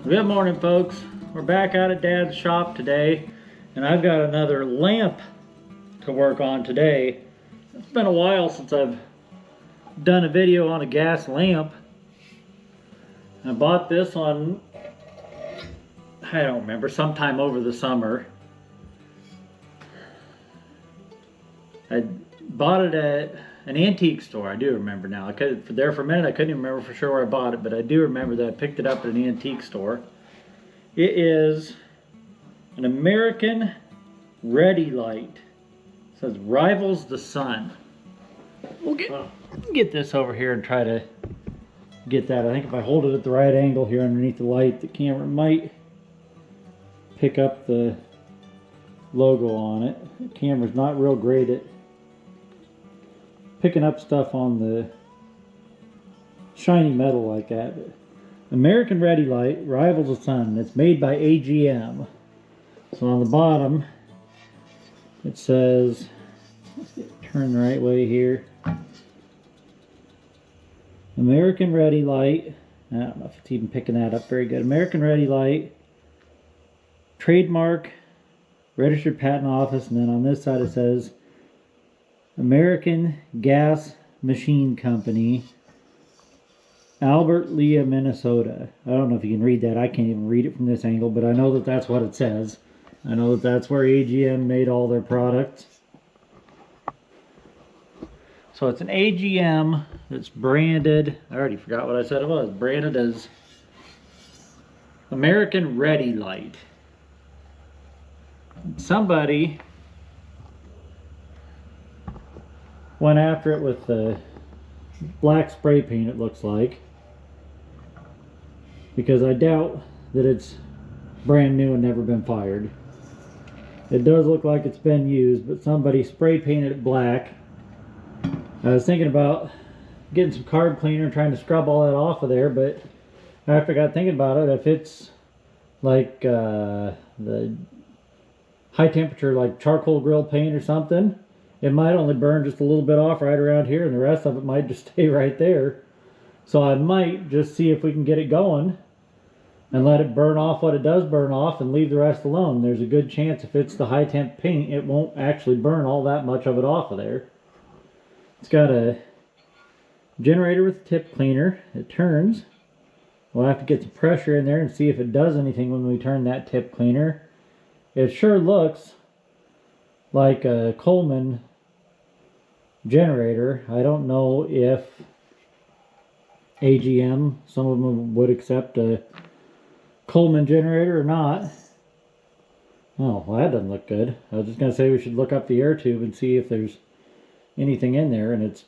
Good morning, folks. We're back out at Dad's shop today, and I've got another lamp to work on today. It's been a while since I've done a video on a gas lamp. I bought this on, I don't remember, sometime over the summer. I bought it at an antique store. I do remember now. I could, there for a minute I couldn't even remember for sure where I bought it, but I do remember that I picked it up at an antique store. It is an American Ready-Lite. It says rivals the sun. We'll get this over here and try to get that. I think if I hold it at the right angle here underneath the light, the camera might pick up the logo on it. The camera's not real great at picking up stuff on the shiny metal like that. But American Ready-Lite rivals the sun. It's made by AGM. So on the bottom it says, let's get it turned the right way here, American Ready-Lite. I don't know if it's even picking that up very good. American Ready-Lite, trademark, registered patent office, and then on this side it says American Gas Machine Company, Albert Lea, Minnesota. I don't know if you can read that. I can't even read it from this angle, but I know that that's what it says. I know that that's where AGM made all their products. So it's an AGM that's branded, I already forgot what I said it was, branded as American Ready-Lite. Somebody went after it with the black spray paint, it looks like, because I doubt that it's brand new and never been fired. It does look like it's been used, but somebody spray painted it black. I was thinking about getting some carb cleaner and trying to scrub all that off of there, but after I got thinking about it, if it's like the high temperature, like charcoal grill paint or something, it might only burn just a little bit off right around here, and the rest of it might just stay right there. So I might just see if we can get it going and let it burn off what it does burn off and leave the rest alone. There's a good chance if it's the high temp paint, it won't actually burn all that much of it off of there. It's got a generator with a tip cleaner. It turns. We'll have to get some pressure in there and see if it does anything when we turn that tip cleaner. It sure looks like a Coleman generator. I don't know if AGM, some of them would accept a Coleman generator or not. Oh, well, that doesn't look good. I was just going to say we should look up the air tube and see if there's anything in there and it's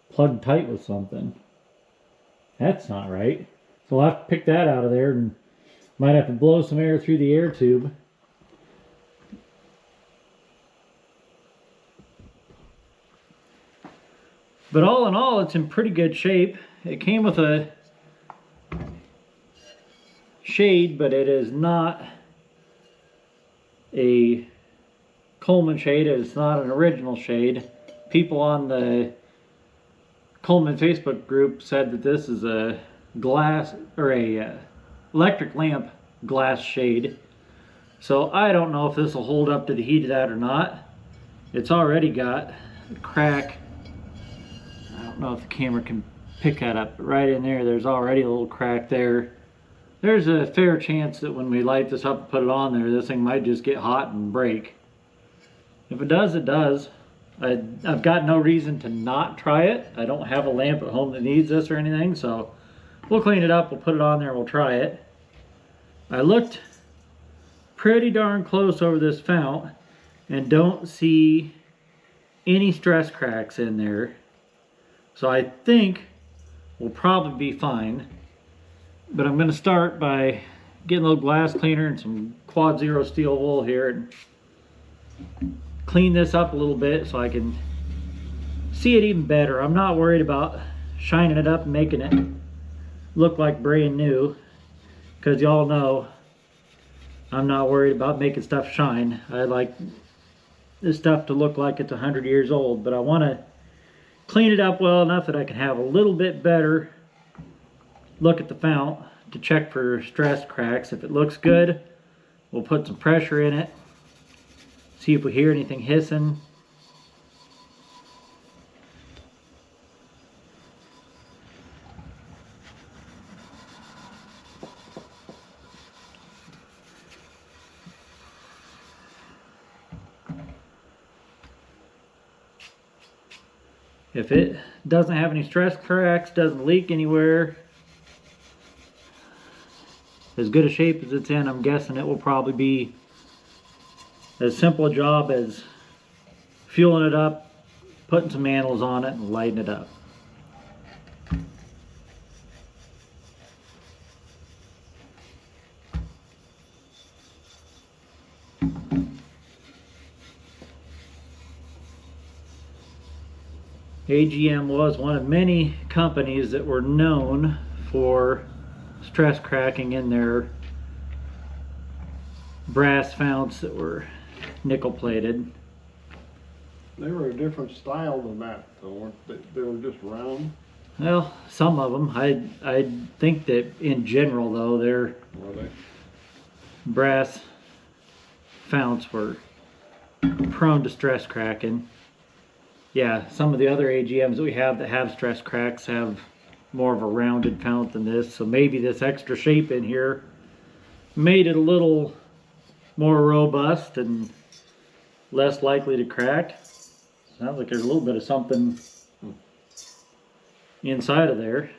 plugged tight with something. That's not right. So we'll have to pick that out of there and might have to blow some air through the air tube. But all in all, it's in pretty good shape. It came with a shade, but it is not a Coleman shade. It's not an original shade. People on the Coleman Facebook group said that this is a glass or a electric lamp glass shade. So I don't know if this will hold up to the heat of that or not. It's already got a crack. I don't know if the camera can pick that up, but right in there, there's already a little crack there. There's a fair chance that when we light this up and put it on there, this thing might just get hot and break. If it does, it does. I've got no reason to not try it. I don't have a lamp at home that needs this or anything, so we'll clean it up, we'll put it on there, we'll try it. I looked pretty darn close over this fount and don't see any stress cracks in there. So I think we'll probably be fine. But I'm going to start by getting a little glass cleaner and some quad zero steel wool here and clean this up a little bit so I can see it even better. I'm not worried about shining it up and making it look like brand new, because y'all know I'm not worried about making stuff shine. I like this stuff to look like it's 100 years old, but I want to clean it up well enough that I can have a little bit better look at the fount to check for stress cracks. If it looks good, we'll put some pressure in it, see if we hear anything hissing. If it doesn't have any stress cracks, doesn't leak anywhere, as good a shape as it's in, I'm guessing it will probably be as simple a job as fueling it up, putting some mantles on it, and lighting it up. AGM was one of many companies that were known for stress cracking in their brass founts that were nickel plated. They were a different style than that, though, weren't they? They were just round. Well, some of them. I think that in general, though, their brass founts were prone to stress cracking. Yeah, some of the other AGMs that we have that have stress cracks have more of a rounded fount than this, so maybe this extra shape in here made it a little more robust and less likely to crack. Sounds like there's a little bit of something inside of there.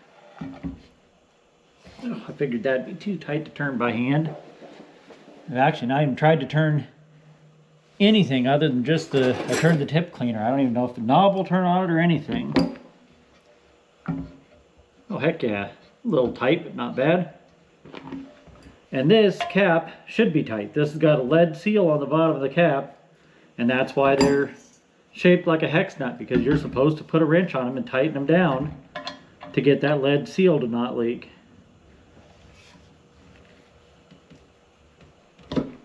Oh, I figured that'd be too tight to turn by hand. I've actually not even tried to turn anything other than just I turned the tip cleaner. I don't even know if the knob will turn on it or anything. Oh heck yeah, a little tight but not bad. And this cap should be tight. This has got a lead seal on the bottom of the cap, and that's why they're shaped like a hex nut, because you're supposed to put a wrench on them and tighten them down to get that lead seal to not leak.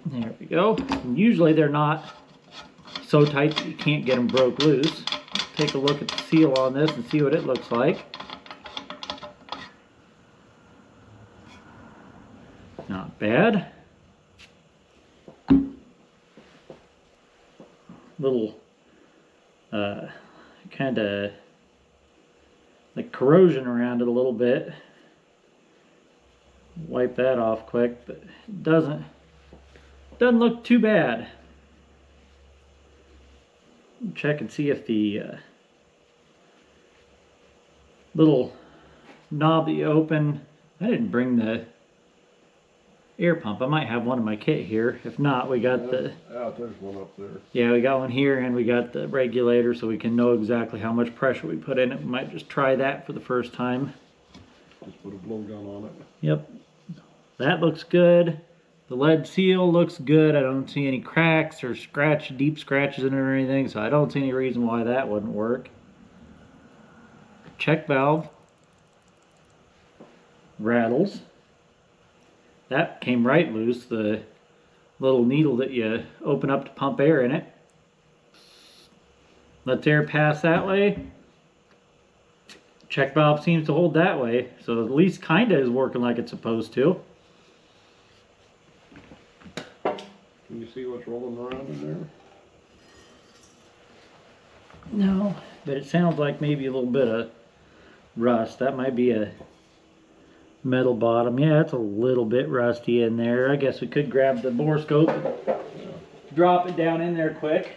There we go. And usually they're not so tight that you can't get them broke loose. Take a look at the seal on this and see what it looks like. Not bad. Little kind of like corrosion around it a little bit. Wipe that off quick, but it doesn't look too bad. Check and see if the little knob that you open, I didn't bring the air pump. I might have one in my kit here. If not, we got there's one up there. Yeah, we got one here, and we got the regulator so we can know exactly how much pressure we put in it. We might just try that for the first time. Just put a blowgun on it. Yep. That looks good. The lead seal looks good. I don't see any cracks or deep scratches in it or anything, so I don't see any reason why that wouldn't work. Check valve rattles. That came right loose, the little needle that you open up to pump air in it. Lets air pass that way. Check valve seems to hold that way, so at least kinda is working like it's supposed to. Can you see what's rolling around in there? No, but it sounds like maybe a little bit of rust. That might be a metal bottom. Yeah, it's a little bit rusty in there. I guess we could grab the bore scope and drop it down in there quick.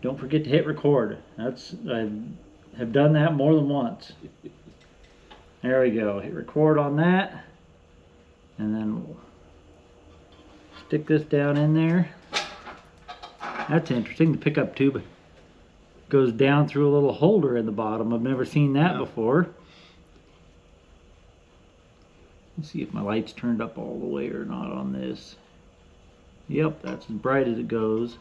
Don't forget to hit record. I have done that more than once. There we go. Hit record on that, and then we'll stick this down in there. That's interesting. The pickup tube goes down through a little holder in the bottom. I've never seen that before. Let's see if my light's turned up all the way or not on this. Yep, that's as bright as it goes.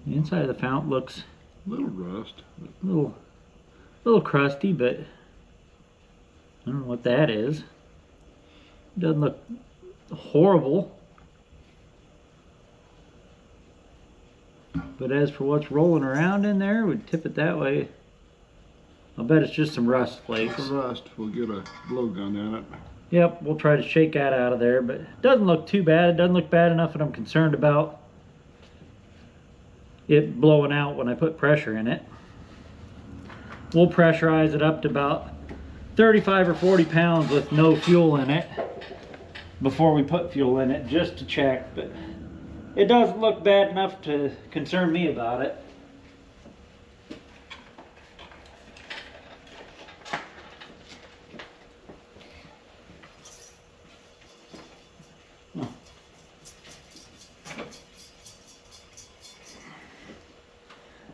The inside of the fount looks a little rust, a little crusty, but I don't know what that is. It doesn't look horrible. But as for what's rolling around in there, we'd tip it that way. I'll bet it's just some rust flakes. Some rust. We'll get a blowgun in it. Yep, we'll try to shake that out of there, but it doesn't look too bad. It doesn't look bad enough that I'm concerned about it blowing out when I put pressure in it. We'll pressurize it up to about 35 or 40 pounds with no fuel in it before we put fuel in it, just to check, but it doesn't look bad enough to concern me about it.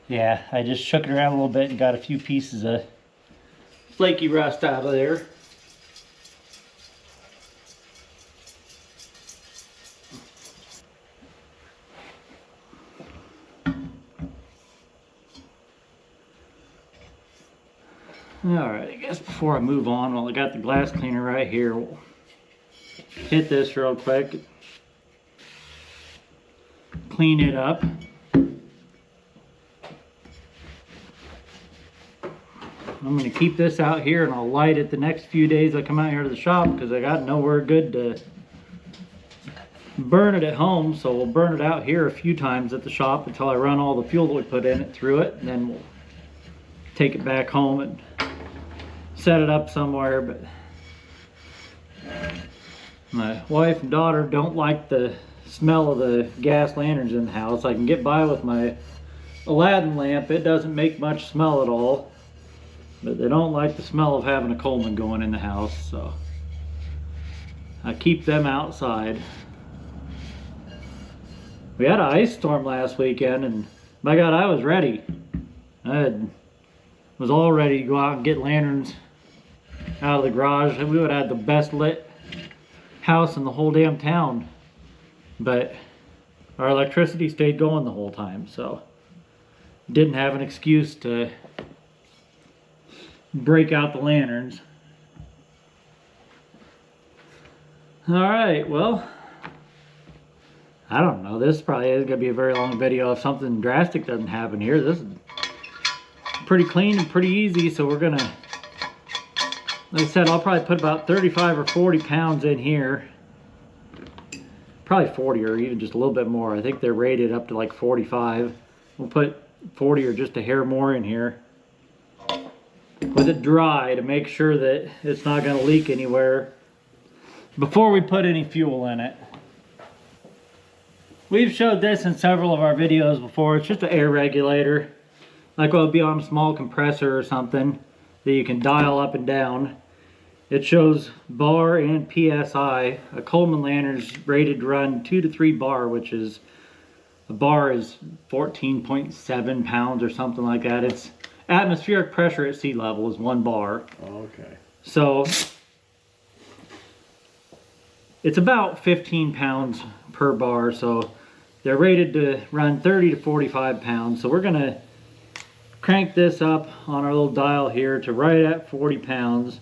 Yeah, I just shook it around a little bit and got a few pieces of flaky rust out of there. Alright, I guess before I move on, well, I got the glass cleaner right here. We'll hit this real quick. Clean it up. I'm going to keep this out here and I'll light it the next few days I come out here to the shop, because I got nowhere good to burn it at home. So we'll burn it out here a few times at the shop until I run all the fuel that we put in it through it, and then we'll take it back home and set it up somewhere. But my wife and daughter don't like the smell of the gas lanterns in the house. I can get by with my Aladdin lamp. It doesn't make much smell at all. But they don't like the smell of having a Coleman going in the house, so I keep them outside. We had an ice storm last weekend, and by God, I was ready. Was all ready to go out and get lanterns out of the garage, and we would have had the best lit house in the whole damn town. But our electricity stayed going the whole time, so didn't have an excuse to break out the lanterns. Alright, well, I don't know. This probably is going to be a very long video if something drastic doesn't happen here. This is pretty clean and pretty easy, so we're going to, like I said, I'll probably put about 35 or 40 pounds in here. Probably 40 or even just a little bit more. I think they're rated up to like 45. We'll put 40 or just a hair more in here with it dry to make sure that it's not going to leak anywhere before we put any fuel in it. We've showed this in several of our videos before. It's just an air regulator, like what would be on a small compressor or something that you can dial up and down. It shows bar and PSI. A Coleman lantern is rated to run 2 to 3 bar, which is, a bar is 14.7 pounds or something like that. It's atmospheric pressure at sea level is 1 bar. Okay. So it's about 15 pounds per bar. So they're rated to run 30 to 45 pounds. So we're going to crank this up on our little dial here to right at 40 pounds.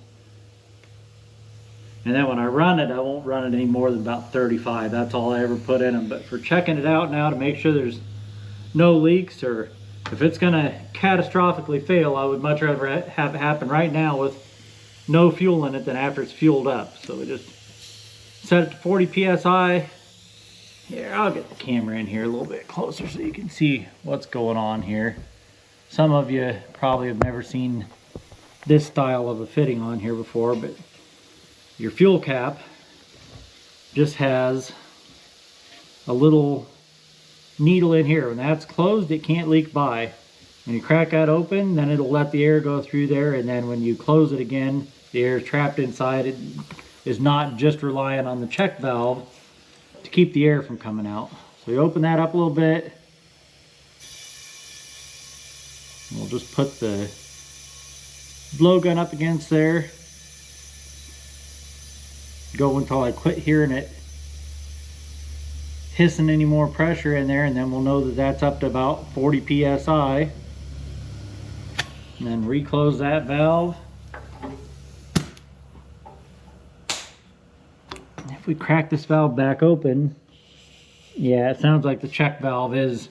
And then when I run it, I won't run it any more than about 35. That's all I ever put in them. But for checking it out now to make sure there's no leaks, or if it's going to catastrophically fail, I would much rather have it happen right now with no fuel in it than after it's fueled up. So we just set it to 40 psi. Here, I'll get the camera in here a little bit closer so you can see what's going on here. Some of you probably have never seen this style of a fitting on here before, but your fuel cap just has a little needle in here. When that's closed, it can't leak by. When you crack that open, then it'll let the air go through there, and then when you close it again, the air is trapped inside. It is not just relying on the check valve to keep the air from coming out. So you open that up a little bit. We'll just put the blowgun up against there. Go until I quit hearing it hissing any more pressure in there, and then we'll know that that's up to about 40 psi. And then reclose that valve. If we crack this valve back open, yeah, it sounds like the check valve is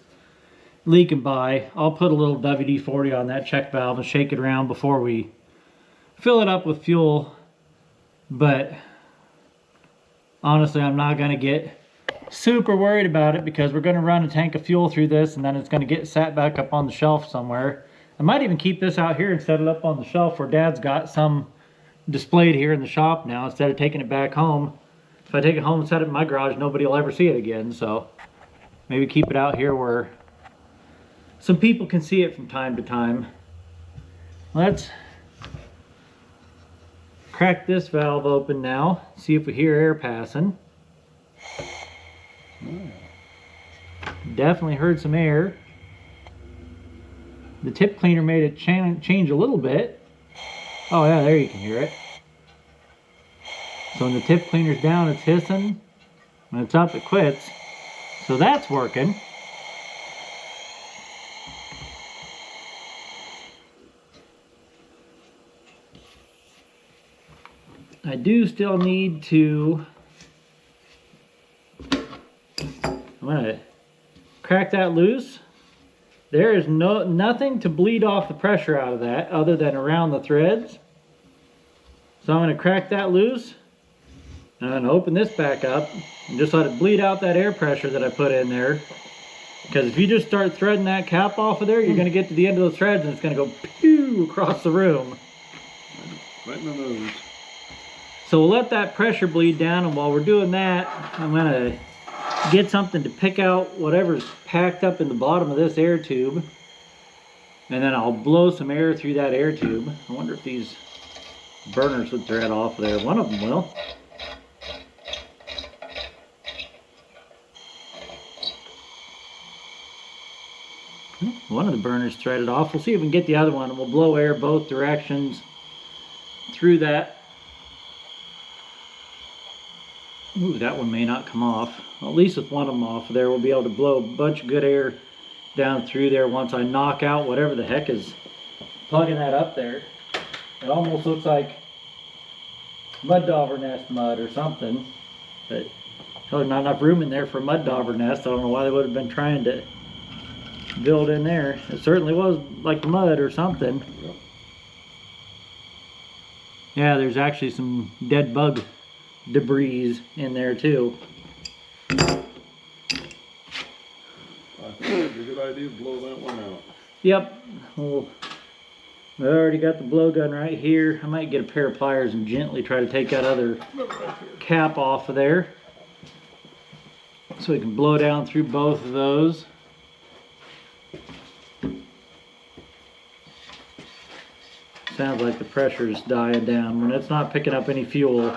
leaking by. I'll put a little WD-40 on that check valve and shake it around before we fill it up with fuel. But honestly, I'm not going to get super worried about it because we're going to run a tank of fuel through this and then it's going to get sat back up on the shelf somewhere. I might even keep this out here and set it up on the shelf where Dad's got some displayed here in the shop now instead of taking it back home. If I take it home and set it in my garage, nobody will ever see it again. So maybe keep it out here where some people can see it from time to time. Let's crack this valve open now, see if we hear air passing. Definitely heard some air. The tip cleaner made it change a little bit. Oh yeah, there you can hear it. So when the tip cleaner's down, it's hissing. When it's up, it quits. So that's working. I do still need to, I'm gonna crack that loose. There is nothing to bleed off the pressure out of that other than around the threads. So I'm gonna crack that loose. And I'm gonna open this back up and just let it bleed out that air pressure that I put in there. Because if you just start threading that cap off of there, you're gonna get to the end of those threads and it's gonna go pew across the room. Right in the nose. So we'll let that pressure bleed down, and while we're doing that, I'm gonna get something to pick out whatever's packed up in the bottom of this air tube. And then I'll blow some air through that air tube. I wonder if these burners would thread off of there. One of them will. One of the burners threaded off. We'll see if we can get the other one, and we'll blow air both directions through that. Ooh, that one may not come off. Well, at least with one of them off there, we'll be able to blow a bunch of good air down through there once I knock out whatever the heck is plugging that up there. It almost looks like mud dauber nest mud or something, but there's not enough room in there for a mud dauber nest. I don't know why they would have been trying to build in there. It certainly was like mud or something. Yep. Yeah, there's actually some dead bug debris in there too. I think it'd be a good idea to blow that one out. Yep. Well, I already got the blowgun right here. I might get a pair of pliers and gently try to take that other cap off of there, so we can blow down through both of those. Sounds like the pressure's dying down. When it's not picking up any fuel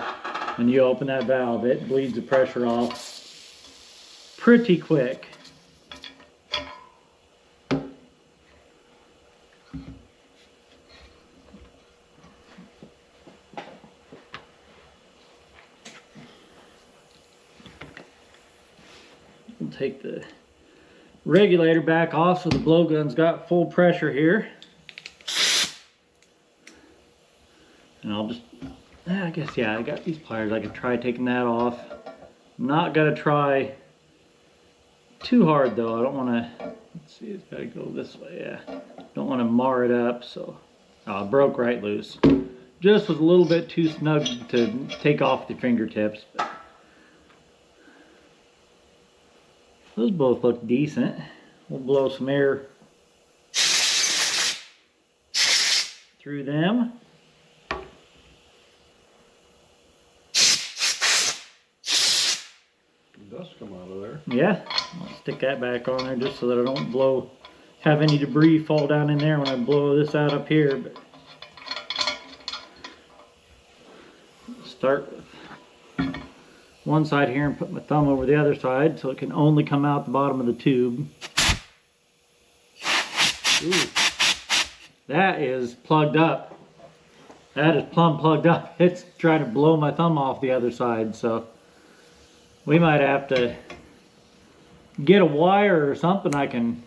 and you open that valve, it bleeds the pressure off pretty quick. We'll take the regulator back off so the blowgun's got full pressure here. And I'll just, I guess, yeah, I got these pliers. I could try taking that off. I'm not gonna try too hard though. I don't wanna, let's see, it's gotta go this way, yeah. Don't wanna mar it up, so. Oh, it broke right loose. Just was a little bit too snug to take off the fingertips. But those both look decent. We'll blow some air through them. Dust come out of there. Yeah, I'll stick that back on there just so that I don't have any debris fall down in there when I blow this out up here. But start with one side here and put my thumb over the other side so it can only come out the bottom of the tube. Ooh, that is plugged up. That is plumb plugged up. It's trying to blow my thumb off the other side, so we might have to get a wire or something I can,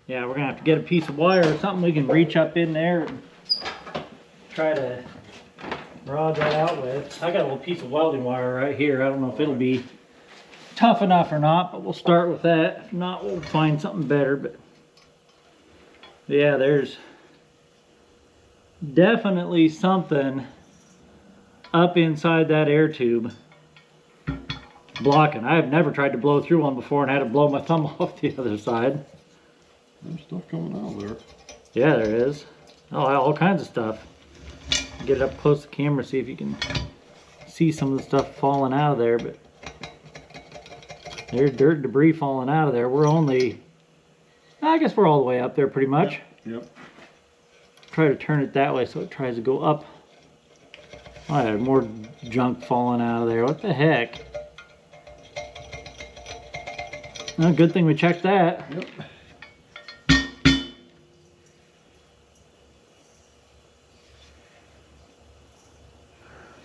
yeah, we're gonna have to get a piece of wire or something we can reach up in there and try to rod that out with. I got a little piece of welding wire right here. I don't know if it'll be tough enough or not, but we'll start with that. If not, we'll find something better. But yeah, there's definitely something up inside that air tube blocking. I have never tried to blow through one before and had to blow my thumb off the other side. There's stuff coming out there. Yeah, there is. Oh, all kinds of stuff. Get it up close to the camera, see if you can see some of the stuff falling out of there. But there's dirt debris falling out of there. We're only, I guess we're all the way up there pretty much. Yep. Try to turn it that way so it tries to go up. Oh, I had more junk falling out of there. What the heck? Well, good thing we checked that. Yep.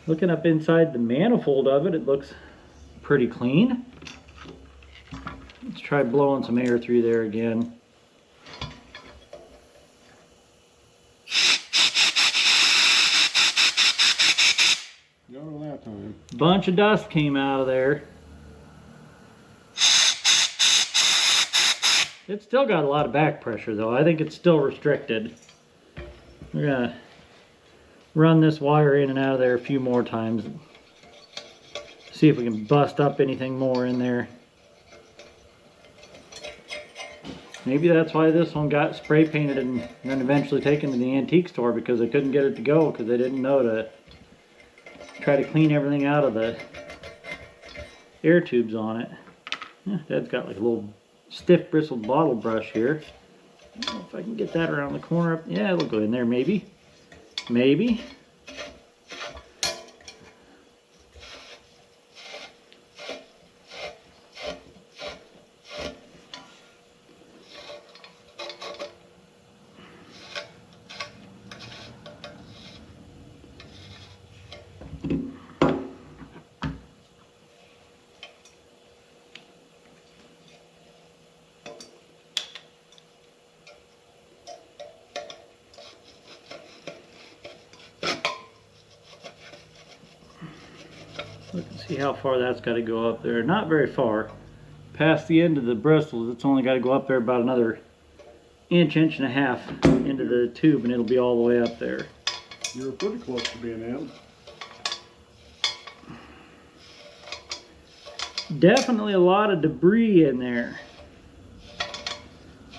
Looking up inside the manifold of it, it looks pretty clean. Let's try blowing some air through there again. Got it that time. Bunch of dust came out of there. It's still got a lot of back pressure though. I think it's still restricted. We're gonna run this wire in and out of there a few more times. See if we can bust up anything more in there. Maybe that's why this one got spray painted and then eventually taken to the antique store, because they couldn't get it to go because they didn't know to try to clean everything out of the air tubes on it. Yeah, Dad's got like a little stiff bristled bottle brush here. I don't know if I can get that around the corner. Yeah, it'll go in there maybe. Maybe. Look and see how far that's got to go up there. Not very far. Past the end of the bristles, it's only got to go up there about another inch, inch and a half into the tube, and it'll be all the way up there. You're pretty close to being in. Definitely a lot of debris in there.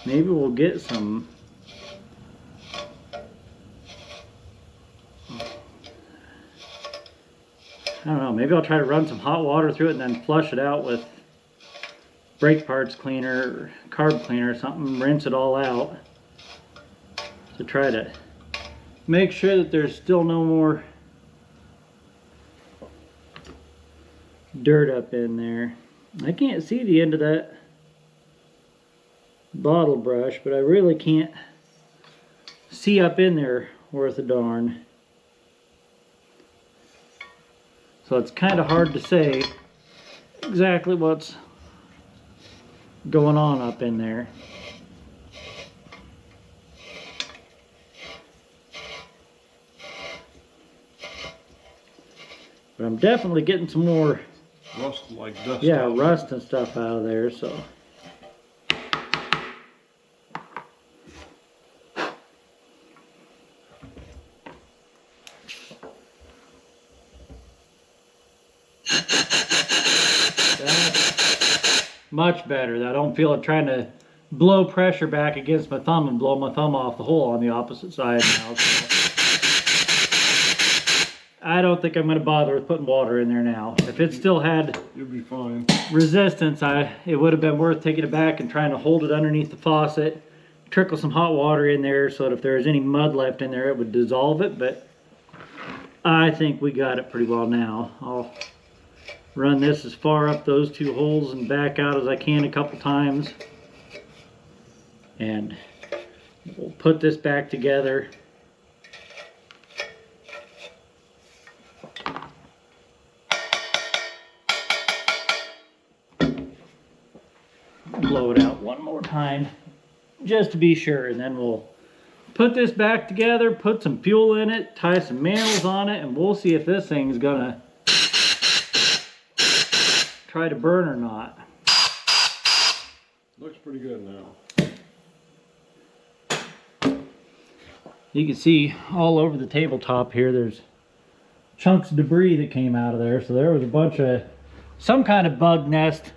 Maybe we'll get some I don't know, maybe I'll try to run some hot water through it and then flush it out with brake parts cleaner or carb cleaner or something, rinse it all out to try to make sure that there's still no more dirt up in there. I can't see the end of that bottle brush, but I really can't see up in there worth a darn. So it's kind of hard to say exactly what's going on up in there. But I'm definitely getting some more Rust like dust. yeah, rust and stuff out of there, so. That's much better. I don't feel it trying to blow pressure back against my thumb and blow my thumb off the hole on the opposite side now. So I don't think I'm going to bother with putting water in there now. If it still had You'll be fine. resistance, it would have been worth taking it back and trying to hold it underneath the faucet, trickle some hot water in there so that if there was any mud left in there it would dissolve it, but I think we got it pretty well now. I'll run this as far up those two holes and back out as I can a couple times, and we'll put this back together. Blow it out one more time just to be sure, and then we'll put this back together, put some fuel in it, tie some mantles on it, and we'll see if this thing's gonna try to burn or not. Looks pretty good now. You can see all over the tabletop here, there's chunks of debris that came out of there. So there was a bunch of, some kind of bug nest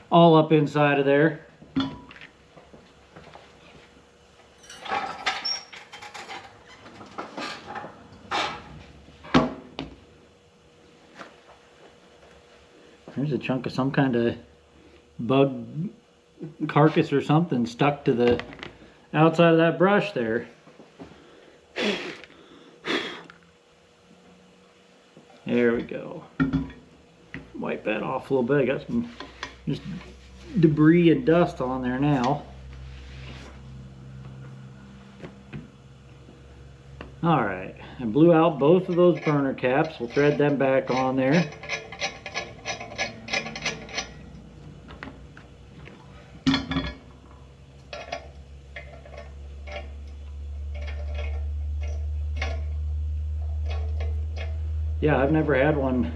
all up inside of there. There's a chunk of some kind of bug carcass or something stuck to the outside of that brush there. There we go. Wipe that off a little bit. I got some just debris and dust on there now. Alright, I blew out both of those burner caps. We'll thread them back on there. Yeah, I've never had one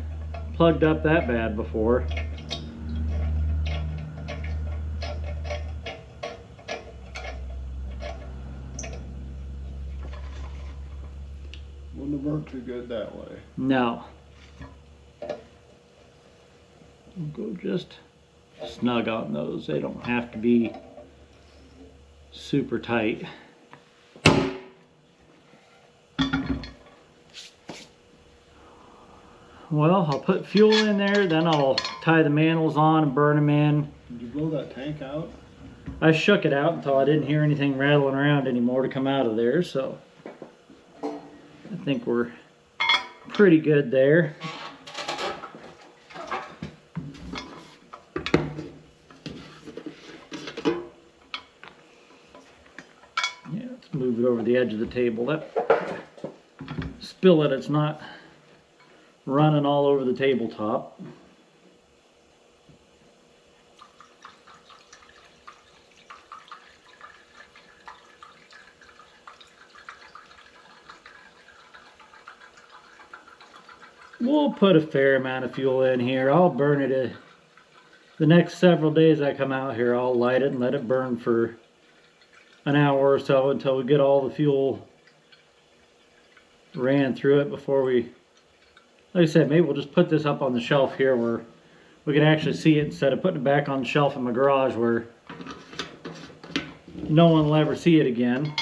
plugged up that bad before. Wouldn't have worked too good that way. No. We'll go just snug on those. They don't have to be super tight. Well, I'll put fuel in there, then I'll tie the mantles on and burn them in. Did you blow that tank out? I shook it out until I didn't hear anything rattling around anymore to come out of there, so I think we're pretty good there. Yeah, let's move it over the edge of the table. That spill it, it's not running all over the tabletop. We'll put a fair amount of fuel in here. I'll burn it the next several days I come out here. I'll light it and let it burn for an hour or so until we get all the fuel ran through it before we, like I said, maybe we'll just put this up on the shelf here where we can actually see it instead of putting it back on the shelf in my garage where no one will ever see it again.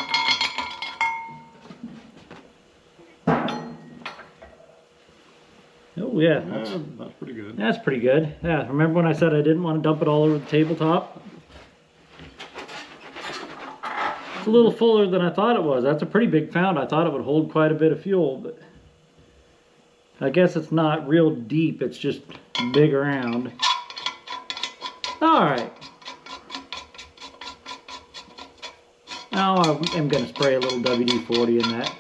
Oh yeah, that's pretty good. That's pretty good. Yeah, remember when I said I didn't want to dump it all over the tabletop? It's a little fuller than I thought it was. That's a pretty big pound. I thought it would hold quite a bit of fuel, but I guess it's not real deep. It's just big around. All right. Now I'm going to spray a little WD-40 in that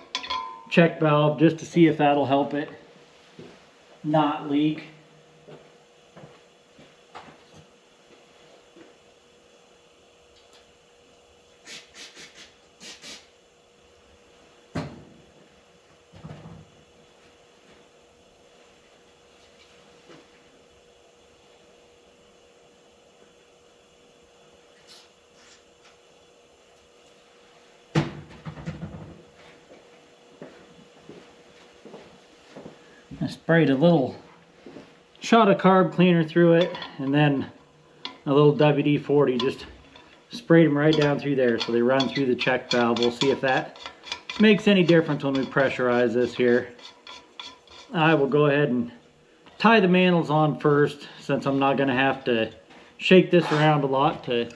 check valve just to see if that'll help it not leak. I sprayed a little shot of carb cleaner through it and then a little WD-40, just sprayed them right down through there so they run through the check valve. We'll see if that makes any difference when we pressurize this here. I will go ahead and tie the mantles on first since I'm not going to have to shake this around a lot to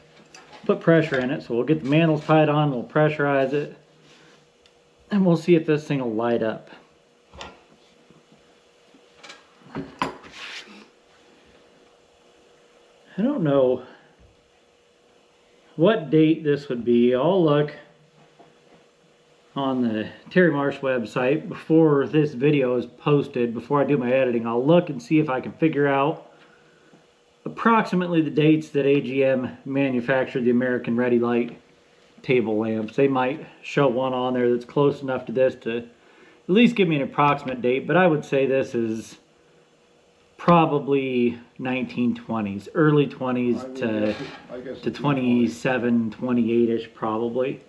put pressure in it. So we'll get the mantles tied on, we'll pressurize it, and we'll see if this thing will light up. I don't know what date this would be. I'll look on the Terry Marsh website before this video is posted, before I do my editing. I'll look and see if I can figure out approximately the dates that AGM manufactured the American Ready-Lite table lamps. They might show one on there that's close enough to this to at least give me an approximate date, but I would say this is probably 1920s, early 20s to 27, 28-ish probably.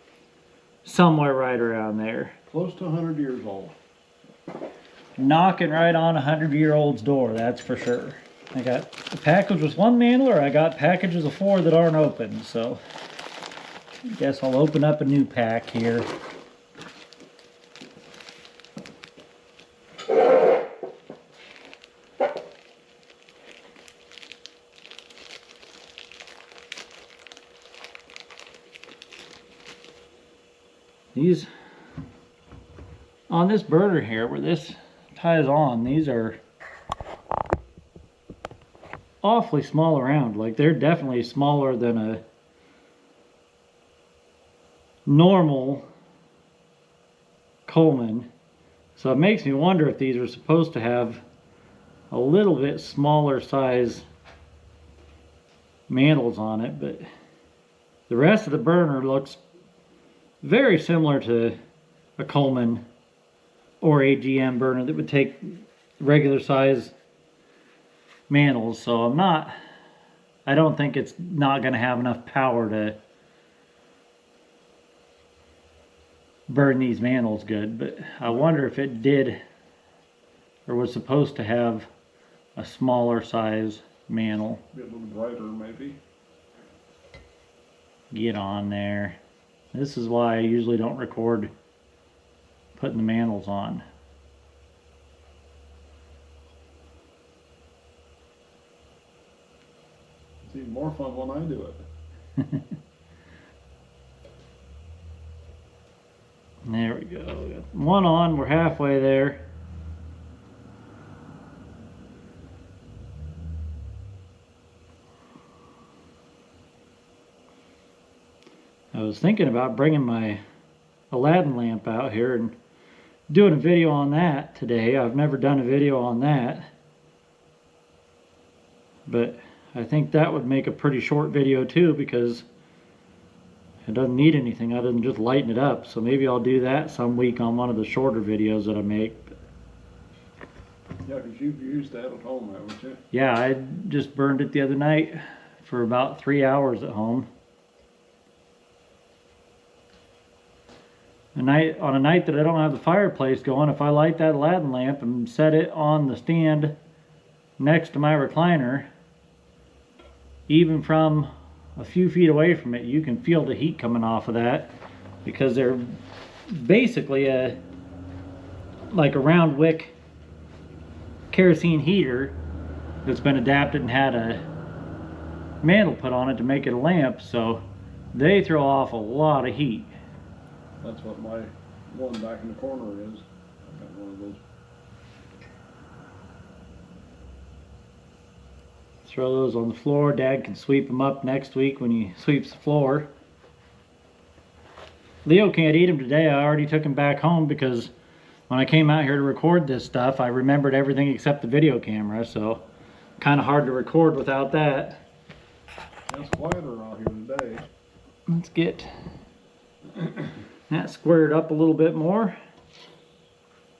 Somewhere right around there. Close to 100 years old. Knocking right on a 100-year-old's door, that's for sure. I got a package with one mantle, or I got packages of 4 that aren't open, so I guess I'll open up a new pack here. These, on this burner here, where this ties on, these are awfully small around. Like, they're definitely smaller than a normal Coleman. So it makes me wonder if these are supposed to have a little bit smaller size mantles on it, but the rest of the burner looks very similar to a Coleman or AGM burner that would take regular size mantles. So I don't think it's not going to have enough power to burn these mantles good, but I wonder if it did or was supposed to have a smaller size mantle. Be a little brighter maybe. Get on there. This is why I usually don't record putting the mantles on. It's even more fun when I do it. There we go. Got one on, we're halfway there. I was thinking about bringing my Aladdin lamp out here and doing a video on that today. I've never done a video on that, but I think that would make a pretty short video too, because it doesn't need anything other than just lighting it up. So maybe I'll do that some week on one of the shorter videos that I make. Yeah, because you've used that at home, haven't you? Yeah, I just burned it the other night for about 3 hours at home. On a night that I don't have the fireplace going, if I light that Aladdin lamp and set it on the stand next to my recliner, even from a few feet away from it, you can feel the heat coming off of that, because they're basically like a round wick kerosene heater that's been adapted and had a mantle put on it to make it a lamp, so they throw off a lot of heat. That's what my one back in the corner is. I got one of those. Throw those on the floor. Dad can sweep them up next week when he sweeps the floor. Leo can't eat them today. I already took him back home because when I came out here to record this stuff, I remembered everything except the video camera, so kind of hard to record without that. It's quieter out here today. Let's get that squared up a little bit more.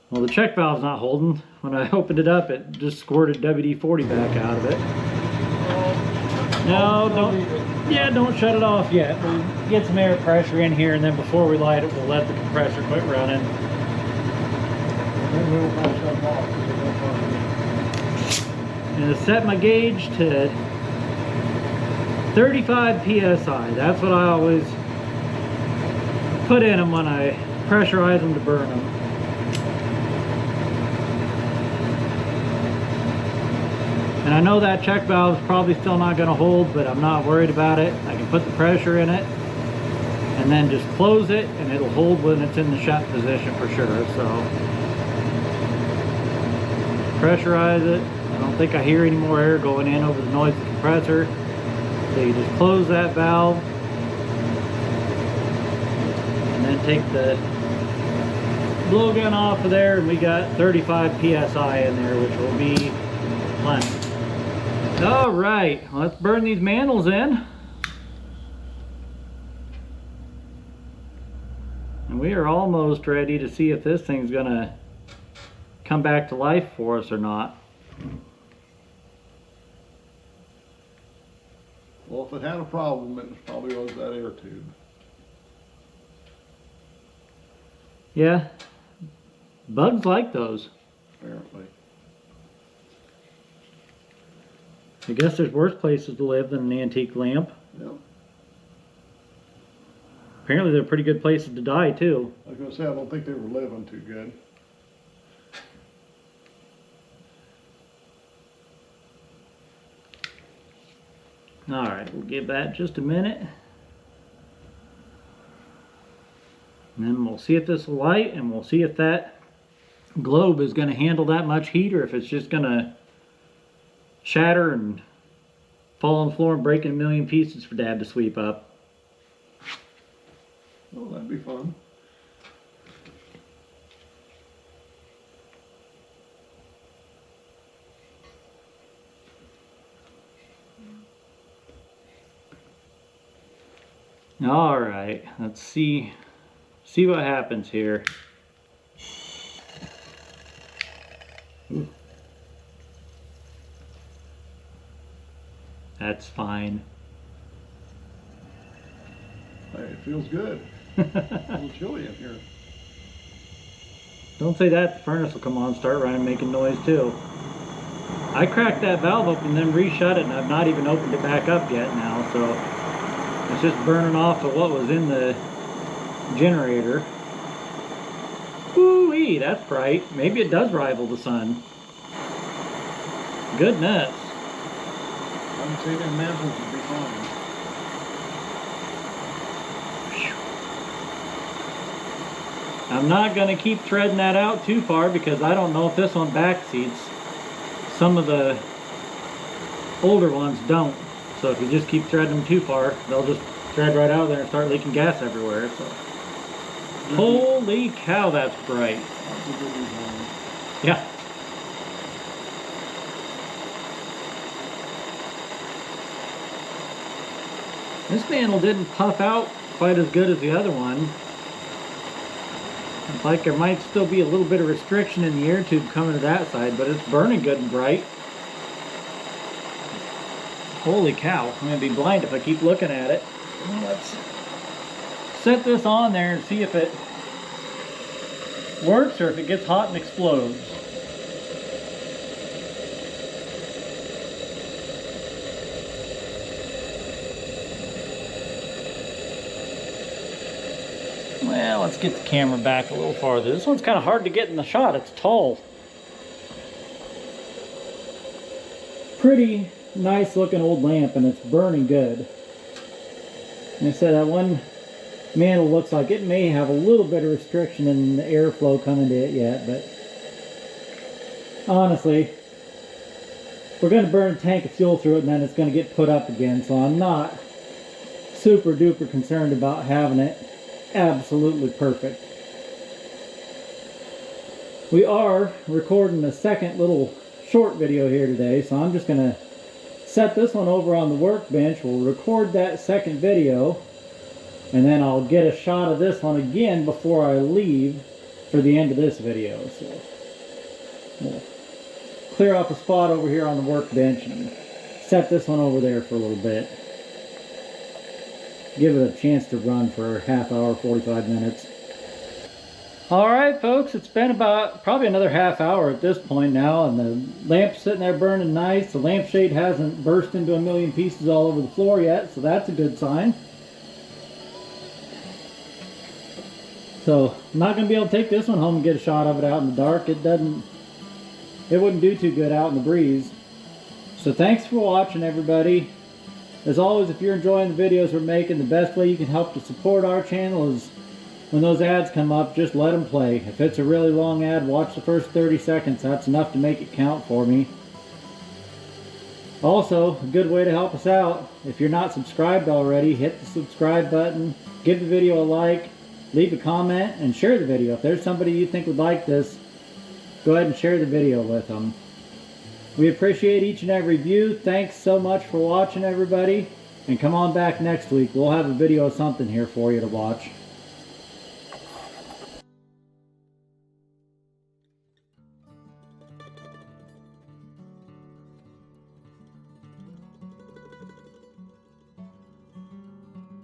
Well, the check valve's not holding. When I opened it up, it just squirted WD-40 back out of it. No, don't shut it off yet. We'll get some air pressure in here, and then before we light it, we'll let the compressor quit running. Then we'll pass that off. I'm going to set my gauge to 35 psi. That's what I always put in them when I pressurize them to burn them. And I know that check valve is probably still not going to hold, but I'm not worried about it. I can put the pressure in it and then just close it, and it'll hold when it's in the shut position for sure. So pressurize it. I don't think I hear any more air going in over the noise of the compressor. So you just close that valve and then take the blowgun off of there, and we got 35 psi in there, which will be plenty. All right, let's burn these mantles in. And we are almost ready to see if this thing's gonna come back to life for us or not. Well, if it had a problem, it probably was that air tube. Yeah, bugs like those. Apparently. I guess there's worse places to live than an antique lamp. Yep. Apparently they're pretty good places to die too. I was gonna say, I don't think they were living too good. Alright, we'll give that just a minute. And then we'll see if this will light, and we'll see if that globe is going to handle that much heat, or if it's just going to shatter and fall on the floor and break in a million pieces for Dad to sweep up. Oh, that'd be fun. Alright, let's see what happens here. Ooh. That's fine. Hey, it feels good. A little chilly in here. Don't say that, the furnace will come on and start running, making noise too. I cracked that valve open and then reshut it, and I've not even opened it back up yet now, so it's just burning off of what was in the generator. Ooh-wee, that's bright. Maybe it does rival the sun. Goodness. I'm saying Mantles would be fine. I'm not going to keep threading that out too far because I don't know if this one backseats. Some of the older ones don't. So if you just keep threading them too far, they'll just thread right out there and start leaking gas everywhere. So, holy cow, that's bright. That's a good design. Yeah. This mantle didn't puff out quite as good as the other one. It's like there might still be a little bit of restriction in the air tube coming to that side, but it's burning good and bright. Holy cow, I'm going to be blind if I keep looking at it. Let's set this on there and see if it works or if it gets hot and explodes. Well, let's get the camera back a little farther. This one's kind of hard to get in the shot. It's tall. Pretty nice looking old lamp, and it's burning good. And I said that one mantle looks like it may have a little bit of restriction in the airflow coming to it yet, but honestly, we're going to burn a tank of fuel through it and then it's going to get put up again, so I'm not super duper concerned about having it absolutely perfect. We are recording a second little short video here today, so I'm just going to set this one over on the workbench. We'll record that second video, and then I'll get a shot of this one again before I leave for the end of this video. So we'll clear off a spot over here on the workbench and set this one over there for a little bit. Give it a chance to run for a half hour, 45 minutes. Alright folks, it's been about probably another half hour at this point now, and the lamp's sitting there burning nice. The lampshade hasn't burst into a million pieces all over the floor yet, so that's a good sign. So I'm not going to be able to take this one home and get a shot of it out in the dark. It wouldn't do too good out in the breeze. So thanks for watching, everybody. As always, if you're enjoying the videos we're making, the best way you can help to support our channel is when those ads come up, just let them play. If it's a really long ad, watch the first 30 seconds. That's enough to make it count for me. Also, a good way to help us out, if you're not subscribed already, hit the subscribe button, give the video a like, leave a comment, and share the video. If there's somebody you think would like this, go ahead and share the video with them. We appreciate each and every view. Thanks so much for watching, everybody. And come on back next week. We'll have a video of something here for you to watch.